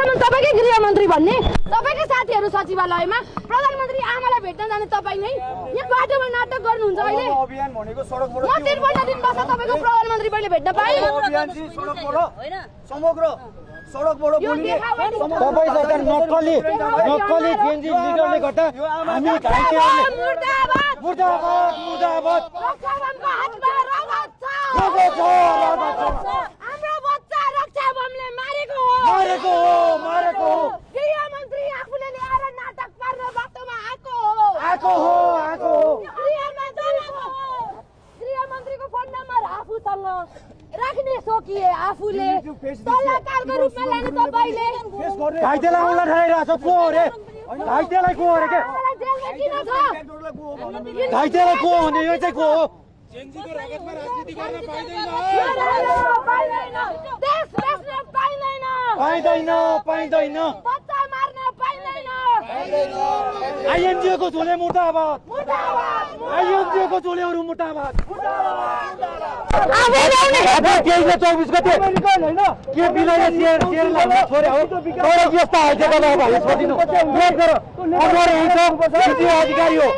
अहिलेसम्म तपाईँकै गृहमन्त्री भन्ने तपाईँकै साथीहरू सचिवालयमा प्रधानमन्त्री आमालाई भेट्न जाने तपाईँ नै यहाँ बाटोमा नाटक गर्नुहुन्छ अहिले अभियान भनेको सडकबाट म 53 दिन बस्दा तपाईँको प्रधानमन्त्री मैले भेट्न पाएँ अभियान चाहिँ सडकबाट समग्र सडकबाट बोलिने तपाईँ सरकार नक्कली जेएनजी लिडरले गर्दा हामी घाइतेहरूले मुर्दाबाद मुर्दाबाद मुर्दाबाद रक्षाबमको हातमा रगत छ हाम्रो बच्चा रक्षाबमले मारेको हो गृहमन्त्री आफूले ल्याएर नाटक पार्न बाटोमा आएको हो गृहमन्त्रीको फोन नम्बर आफूसँग राख्ने सोकिए आफूले सल्लाहकारको रूपमा लाने तपाईले घाइतेलाई उल्ला ठाइरहेको छ को हो रे घाइतेलाई को हो रे के घाइतेलाई को हो भने यो चाहिँ को हो जेएनजीको रगतमा राजनीति गर्न पाइँदैन बच्चा मार्न पाइँदैन आइएनजिओको झोले मुर्दाबाद आइएनजिओको झोलेहरू मुर्दाबाद 24 गते के बिलले शेयर छोरे हो तर यस्ता हाइटेको भाइ छोडिनु वेट गर अगाडि हिँड्छ भिडियो अधिकारी हो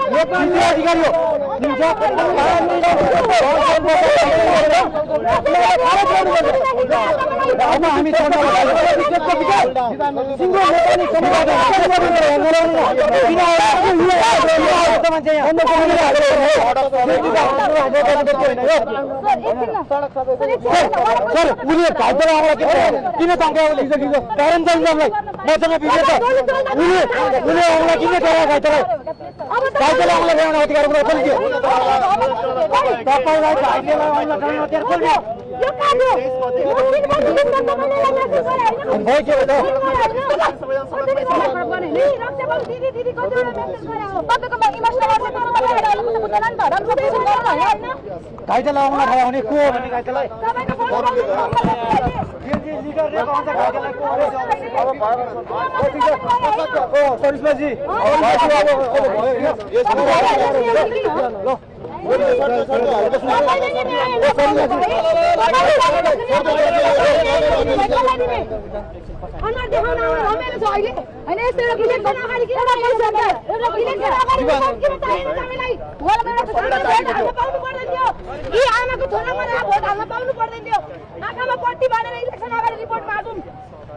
अब हामी उसले घाइतेलाई आउँला किन तङ्क्या कारण चाहिँ हामीलाई मसँग भिडियो छ उसले आउँला किन गरा घाइतेलाई आउँला ल्याउन अधिकार कुरा खोलिदियो तपाईँलाई घाइतेलाई आउँला ल्याउन अधिकार खोलिदियो घाइतेलाई आउन खायो भने को हो भने घाइतेलाई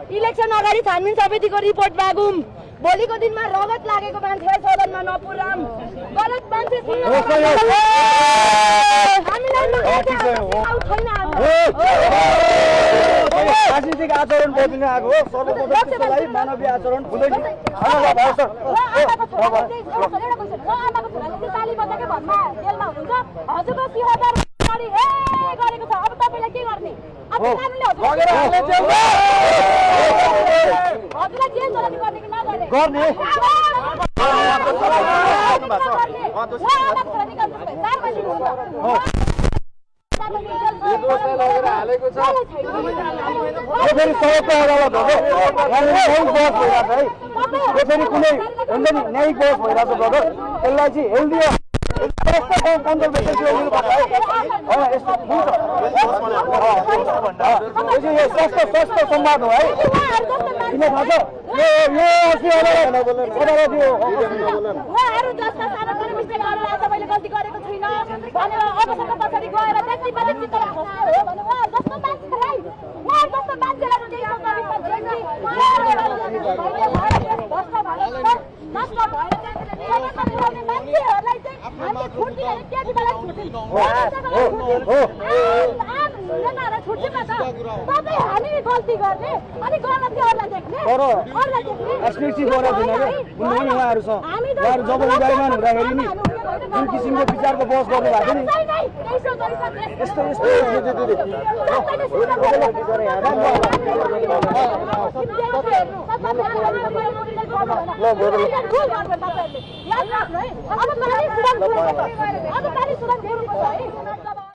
इलेक्सन अगाडि छानबिन समितिको रिपोर्ट मागौँ भोलिको दिनमा रगत लागेको मान्छेलाई सदनमा नपुर्याम गलत मान्छे राजनीतिक आचरण बदलिन आएको हो सर्वप्रथम मानवीय आचरण हुँदैन गरेको छ अब तपाईँलाई के गर्ने हजुरलाई जेल चलाउने गर्ने कि नगर्ने गर्ने फेरि सबैको अदालत हो न्यायिक बहस भइरहेको है यो फेरि कुनै हुन्छ नि न्यायिक बहस भइरहेको छ ब्रदर यसलाई चाहिँ हेल्दी स्वस्थ संवाद हो है किन थाहा छ यो अस्ति गल्ती गरेको छैन अबसम्म पछाडि गएर त्यति पनि चित्त राख्नु हो भने जस्तो मान्छेलाई जस्तो मान्छेलाई मान्छेहरूलाई चाहिँ हामीले छुट दिएर केटीलाई छुट्छौँ त तपाईँ हामी गल्ती गर्ने अनि गलती अरूलाई देख्ने उहाँहरू छ उहाँहरू जब उदायमान हुँदाखेरि नि जुन किसिमको विचारको बहस गर्नु भएको नि यस्तो